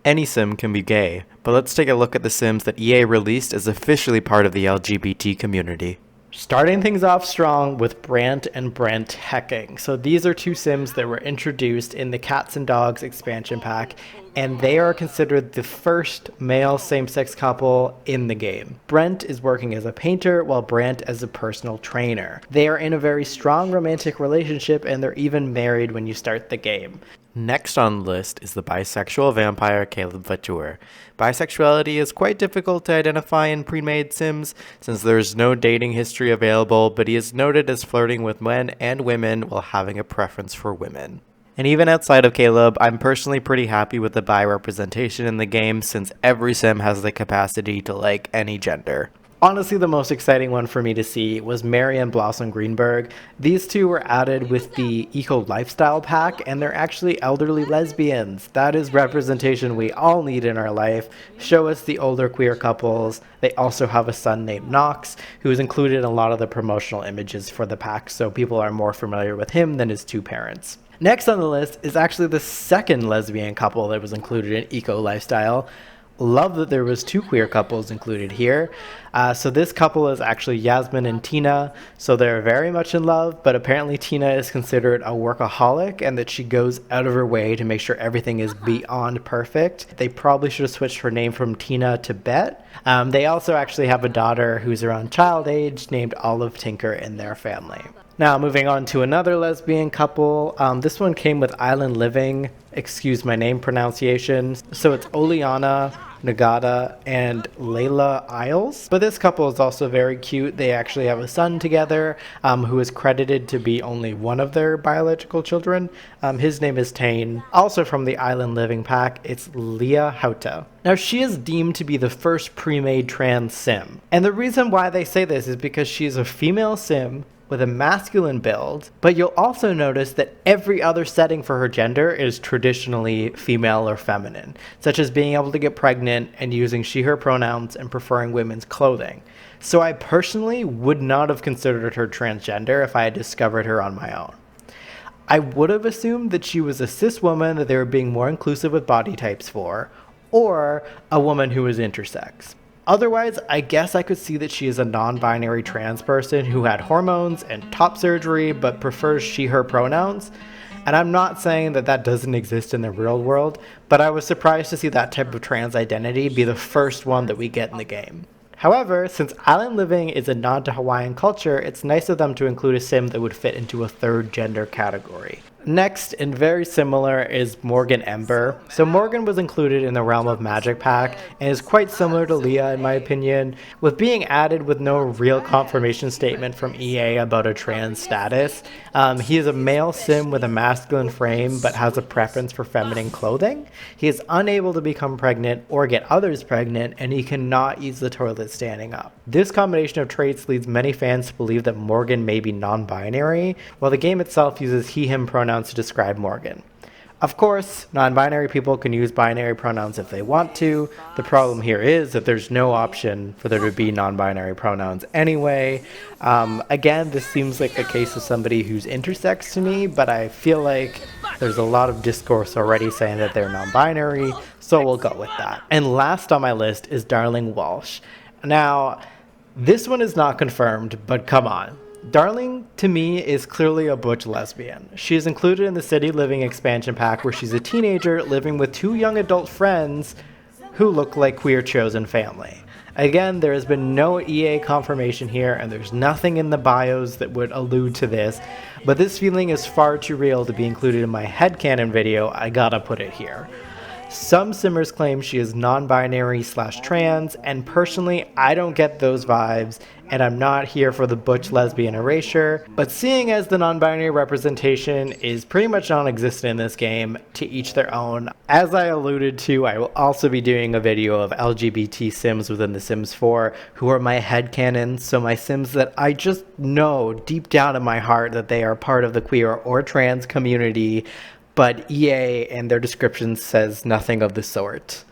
Any sim can be gay, but let's take a look at the sims that EA released as officially part of the LGBT community. Starting things off strong with Brant and Brent hecking. So these are two sims that were introduced in the Cats and Dogs expansion pack, and they are considered the first male same-sex couple in the game. Brent is working as a painter while Brant as a personal trainer. They are in a very strong romantic relationship, and they're even married when you start the game. Next on the list is the bisexual vampire Caleb Vatore. Bisexuality is quite difficult to identify in Premade sims since there is no dating history available, but he is noted as flirting with men and women while having a preference for women. And even outside of Caleb, I'm personally pretty happy with the bi representation in the game since every sim has the capacity to like any gender. Honestly, the most exciting one for me to see was Mary and Blossom Greenburg. These two were added with the Eco Lifestyle pack, and they're actually elderly lesbians. That is representation we all need in our life. Show us the older queer couples. They also have a son named Knox, who is included in a lot of the promotional images for the pack, so people are more familiar with him than his two parents. Next on the list is actually the second lesbian couple that was included in Eco Lifestyle. Love that there was two queer couples included here. So this couple is actually Yasmin and Tina. So they're very much in love, but apparently Tina is considered a workaholic and that she goes out of her way to make sure everything is beyond perfect. They probably should have switched her name from Tina to Bet. They also actually have a daughter who's around child age named Olive Tinker in their family. Now, moving on to another lesbian couple. This one came with Island Living, excuse my name pronunciation. So it's Oleana, Ngata, and Layla Isles. But this couple is also very cute. They actually have a son together who is credited to be only one of their biological children. His name is Tane. Also from the Island Living pack, it's Lia Hauata. Now, she is deemed to be the first pre-made trans sim. And the reason why they say this is because she is a female sim with a masculine build, but you'll also notice that every other setting for her gender is traditionally female or feminine, such as being able to get pregnant and using she/her pronouns and preferring women's clothing. So I personally would not have considered her transgender if I had discovered her on my own. I would have assumed that she was a cis woman that they were being more inclusive with body types for, or a woman who is intersex. Otherwise, I guess I could see that she is a non-binary trans person who had hormones and top surgery but prefers she/her pronouns. And I'm not saying that that doesn't exist in the real world, but I was surprised to see that type of trans identity be the first one that we get in the game. However, since Island Living is a nod to Hawaiian culture, it's nice of them to include a sim that would fit into a third gender category. Next, and very similar, is Morgyn Ember. So Morgyn was included in the Realm of Magic pack and is quite similar to Lia in my opinion, with being added with no real confirmation statement from EA about a trans status. He is a male sim with a masculine frame but has a preference for feminine clothing. He is unable to become pregnant or get others pregnant, and he cannot use the toilet standing up. This combination of traits leads many fans to believe that Morgyn may be non-binary, while the game itself uses he/him pronouns to describe Morgyn. Of course, non-binary people can use binary pronouns if they want to. The problem here is that there's no option for there to be non-binary pronouns anyway. Again, this seems like a case of somebody who's intersex to me, but I feel like there's a lot of discourse already saying that they're non-binary, so we'll go with that. And last on my list is Darling Walsh. Now, this one is not confirmed, but come on. Darling, to me, is clearly a butch lesbian. She is included in the City Living expansion pack where she's a teenager living with two young adult friends who look like queer chosen family. Again, there has been no EA confirmation here, and there's nothing in the bios that would allude to this, but this feeling is far too real to be included in my headcanon video. I gotta put it here. Some simmers claim she is non-binary/trans, and personally, I don't get those vibes, and I'm not here for the butch lesbian erasure, but seeing as the non-binary representation is pretty much non-existent in this game, to each their own. As I alluded to, I will also be doing a video of LGBT sims within The Sims 4 who are my headcanons, so my sims that I just know deep down in my heart that they are part of the queer or trans community, but EA and their description says nothing of the sort.